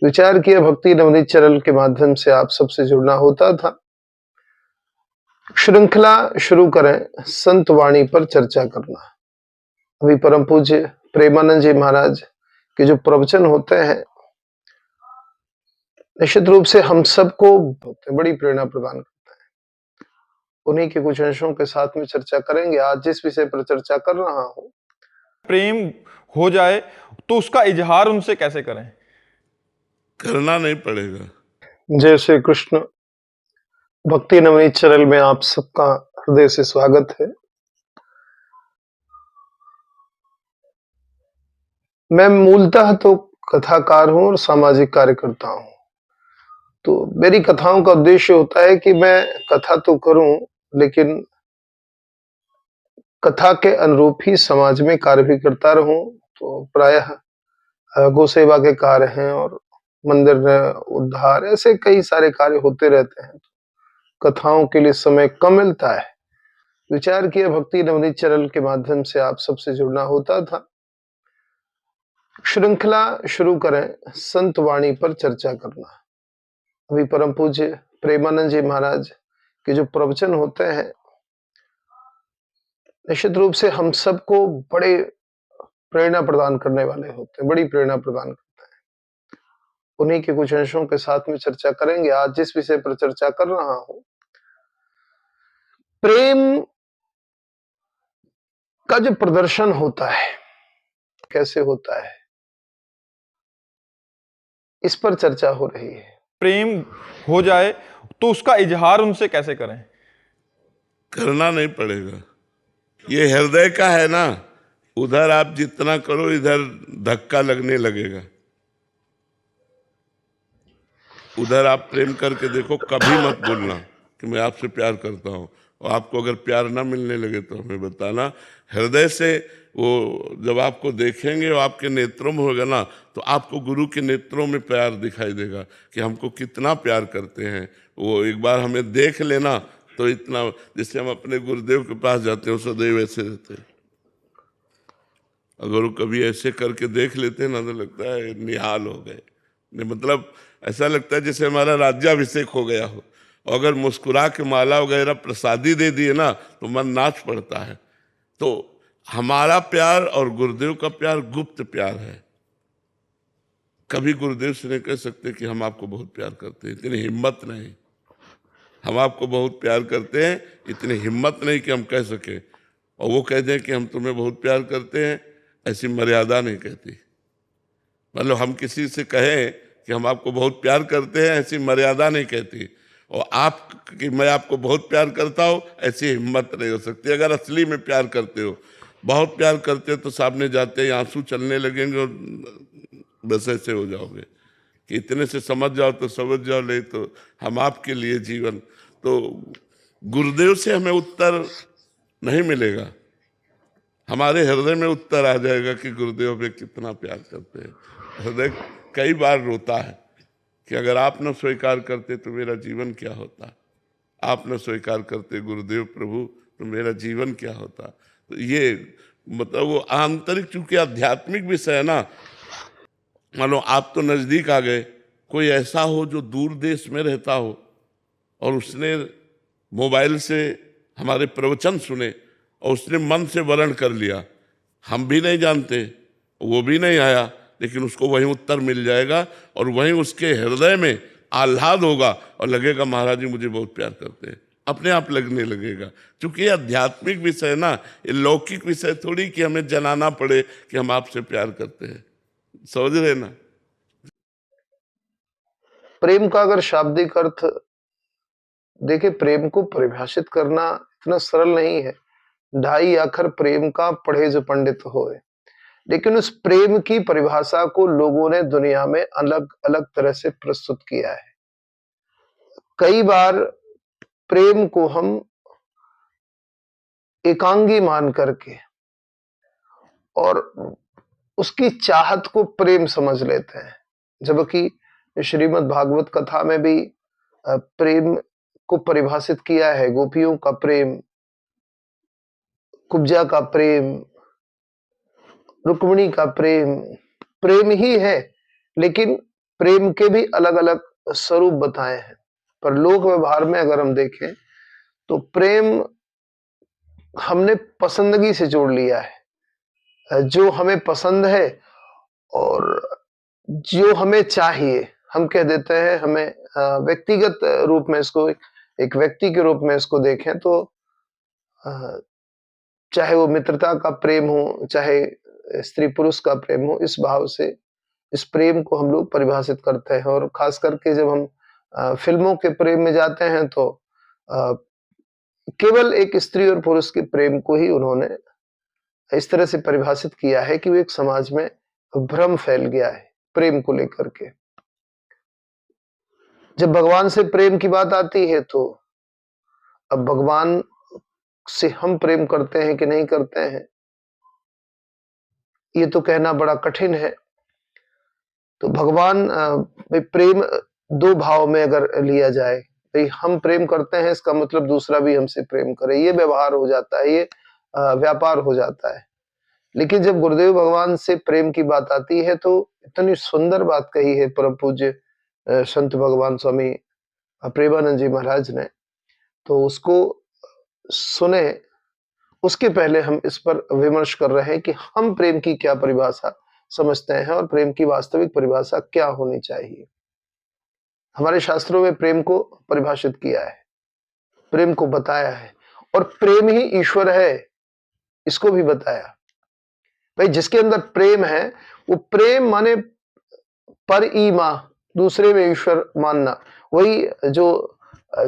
विचार किया भक्ति नवनीत चैनल के माध्यम से आप सबसे जुड़ना होता था। श्रृंखला शुरू करें संत वाणी पर चर्चा करना। अभी परम पूज्य प्रेमानंद जी महाराज के जो प्रवचन होते हैं निश्चित रूप से हम सबको बड़ी प्रेरणा प्रदान करते हैं। उन्हीं के कुछ अंशों के साथ में चर्चा करेंगे। आज जिस विषय पर चर्चा कर रहा हूं, प्रेम हो जाए तो उसका इजहार उनसे कैसे करें? करना नहीं पड़ेगा। जय श्री कृष्ण। भक्ति नवनीत चैनल में आप सबका हृदय से स्वागत है। मैं मूलतः तो कथाकार हूं और सामाजिक कार्यकर्ता हूं। तो मेरी कथाओं का उद्देश्य होता है कि मैं कथा तो करूं, लेकिन कथा के अनुरूप ही समाज में कार्य भी करता रहूं। तो प्रायः गौ सेवा के कार्य हैं और मंदिर उद्धार, ऐसे कई सारे कार्य होते रहते हैं। कथाओं के लिए समय कम मिलता है। विचार किया भक्ति नवनीत चैनल के माध्यम से आप सबसे जुड़ना होता था। श्रृंखला शुरू करें संत वाणी पर चर्चा करना। अभी परम पूज्य प्रेमानंद जी महाराज के जो प्रवचन होते हैं निश्चित रूप से हम सबको बड़े प्रेरणा प्रदान करने वाले होते हैं, बड़ी प्रेरणा प्रदान करते हैं। उन्हीं के कुछ अंशों के साथ में चर्चा करेंगे। आज जिस विषय पर चर्चा कर रहा हूं, प्रेम का जो प्रदर्शन होता है कैसे होता है, इस पर चर्चा हो रही है। प्रेम हो जाए तो उसका इजहार उनसे कैसे करें? करना नहीं पड़ेगा। ये हृदय का है ना, उधर आप जितना करो इधर धक्का लगने लगेगा। उधर आप प्रेम करके देखो, कभी मत बोलना कि मैं आपसे प्यार करता हूं, और आपको अगर प्यार ना मिलने लगे तो हमें बताना। हृदय से वो जब आपको देखेंगे और आपके नेत्रों में होगा ना, तो आपको गुरु के नेत्रों में प्यार दिखाई देगा कि हमको कितना प्यार करते हैं। वो एक बार हमें देख लेना तो इतना, जैसे हम अपने गुरुदेव के पास जाते हैं सदैव ऐसे रहते हैं। अगर वो कभी ऐसे करके देख लेते हैं ना तो लगता है निहाल हो गए, मतलब ऐसा लगता है जैसे हमारा राज्याभिषेक हो गया हो। अगर मुस्कुरा के माला वगैरह प्रसादी दे दिए ना तो मन नाच पड़ता है। तो हमारा प्यार और गुरुदेव का प्यार गुप्त प्यार है। कभी गुरुदेव से नहीं कह सकते कि हम आपको बहुत प्यार करते हैं, इतनी हिम्मत नहीं। हम आपको बहुत प्यार करते हैं, इतनी हिम्मत नहीं कि हम कह सके। और वो कह दें कि हम तुम्हें बहुत प्यार करते हैं, ऐसी मर्यादा नहीं कहती। मतलब हम किसी से कहें कि हम आपको बहुत प्यार करते हैं, ऐसी मर्यादा नहीं कहती। और आप कि मैं आपको बहुत प्यार करता हूँ, ऐसी हिम्मत नहीं हो सकती। अगर असली में प्यार करते हो, बहुत प्यार करते हो, तो सामने जाते ही आंसू चलने लगेंगे और बस ऐसे हो जाओगे कि इतने से समझ जाओ तो समझ जाओ, नहीं तो हम आपके लिए जीवन। तो गुरुदेव से हमें उत्तर नहीं मिलेगा, हमारे हृदय में उत्तर आ जाएगा कि गुरुदेव हमें कितना प्यार करते हैं। हृदय कई बार रोता है कि अगर आप न स्वीकार करते तो मेरा जीवन क्या होता, आप न स्वीकार करते गुरुदेव प्रभु तो मेरा जीवन क्या होता। तो ये मतलब वो आंतरिक, चूंकि आध्यात्मिक विषय है ना। मानो आप तो नजदीक आ गए, कोई ऐसा हो जो दूर देश में रहता हो और उसने मोबाइल से हमारे प्रवचन सुने और उसने मन से वर्ण कर लिया, हम भी नहीं जानते, वो भी नहीं आया, लेकिन उसको वहीं उत्तर मिल जाएगा और वहीं उसके हृदय में आह्लाद होगा और लगेगा महाराज जी मुझे बहुत प्यार करते हैं, अपने आप लगने लगेगा। क्योंकि ये आध्यात्मिक विषय ना, ये लौकिक विषय थोड़ी कि हमें जनाना पड़े कि हम आपसे प्यार करते हैं। समझ रहे ना? प्रेम का अगर शाब्दिक अर्थ देखिए, प्रेम को परिभाषित करना इतना सरल नहीं है। ढाई अक्षर प्रेम का पढ़े जो पंडित होए, लेकिन उस प्रेम की परिभाषा को लोगों ने दुनिया में अलग अलग तरह से प्रस्तुत किया है। कई बार प्रेम को हम एकांगी मान करके और उसकी चाहत को प्रेम समझ लेते हैं, जबकि श्रीमद् भागवत कथा में भी प्रेम को परिभाषित किया है। गोपियों का प्रेम, कुब्जा का प्रेम, रुक्मिणी का प्रेम, प्रेम ही है, लेकिन प्रेम के भी अलग-अलग स्वरूप बताए हैं। पर लोक व्यवहार में अगर हम देखें तो प्रेम हमने पसंदगी से जोड़ लिया है। जो हमें पसंद है और जो हमें चाहिए, हम कह देते हैं हमें व्यक्तिगत रूप में इसको एक व्यक्ति के रूप में इसको देखें तो अ, चाहे वो मित्रता का प्रेम हो, चाहे स्त्री-पुरुष का प्रेम हो, इस भाव से इस प्रेम को हम लोग परिभाषित करते हैं और ख़ास करके जब हम फ़िल्मों के प्रेम में जाते हैं तो अ, केवल एक स्त्री और पुरुष के प्रेम को ही उन्होंने इस तरह से परिभाषित किया है कि वो एक समाज में भ्रम फैल गया है, प्रेम को लेकर के। जब भगवान से प्रेम की बात आती है तो अब भगवान से हम प्रेम करते हैं कि नहीं करते हैं, ये तो कहना बड़ा कठिन है। तो भगवान भई प्रेम 2 भाव में अगर लिया जाए, भई हम प्रेम करते हैं इसका मतलब दूसरा भी हमसे प्रेम करे, ये व्यवहार हो जाता है, ये व्यापार हो जाता है। लेकिन जब गुरुदेव भगवान से प्रेम की बात आती है तो इतनी सुंदर बात कही है परम पूज्य संत भगवान स्वामी प्रेमानंद जी महाराज ने, तो उसको सुने उसके पहले हम इस पर विमर्श कर रहे हैं कि हम प्रेम की क्या परिभाषा समझते हैं और प्रेम की वास्तविक परिभाषा क्या होनी चाहिए। हमारे शास्त्रों में प्रेम को परिभाषित किया है, प्रेम को बताया है और प्रेम ही ईश्वर है, इसको भी बताया। भाई जिसके अंदर प्रेम है, वो प्रेम माने पर ईमा, दूसरे में ईश्वर मानना, वही जो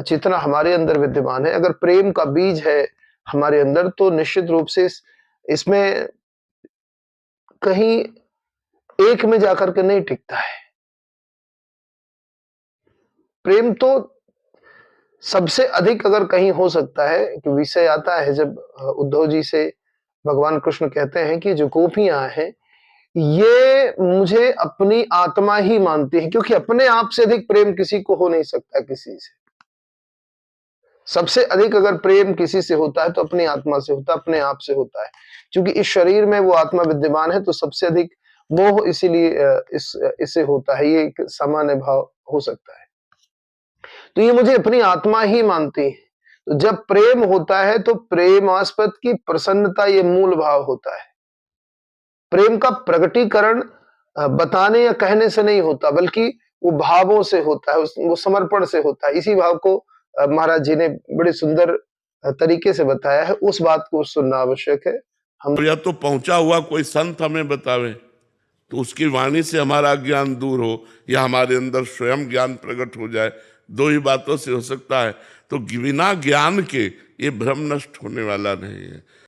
चेतना हमारे अंदर विद्यमान है। अगर प्रेम का बीज है हमारे अंदर तो निश्चित रूप से इसमें कहीं एक में जाकर के नहीं टिकता है। प्रेम तो सबसे अधिक अगर कहीं हो सकता है कि विषय आता है जब उद्धव जी से भगवान कृष्ण कहते हैं कि जो गोपियां हैं ये मुझे अपनी आत्मा ही मानती है, क्योंकि अपने आप से अधिक प्रेम किसी को हो नहीं सकता किसी से। सबसे अधिक अगर प्रेम किसी से होता है तो अपनी आत्मा से होता है, अपने आप से होता है। क्योंकि इस शरीर में वो आत्मा विद्यमान है तो सबसे अधिक मोह इसीलिए इससे होता है, ये एक सामान्य भाव हो सकता है। तो ये मुझे अपनी आत्मा ही मानती है। तो जब प्रेम होता है तो प्रेमास्पद की प्रसन्नता ये मूल भाव होता है। प्रेम का प्रकटीकरण बताने या कहने से नहीं होता, बल्कि वो भावों से होता है, वो समर्पण से होता है। इसी भाव को महाराज जी ने बड़े सुंदर तरीके से बताया है, उस बात को सुनना आवश्यक है। हम तो या तो पहुंचा हुआ कोई संत हमें बतावे तो उसकी वाणी से हमारा ज्ञान दूर हो या हमारे अंदर स्वयं ज्ञान प्रकट हो जाए, 2 ही बातों से हो सकता है। तो बिना ज्ञान के ये भ्रम नष्ट होने वाला नहीं है।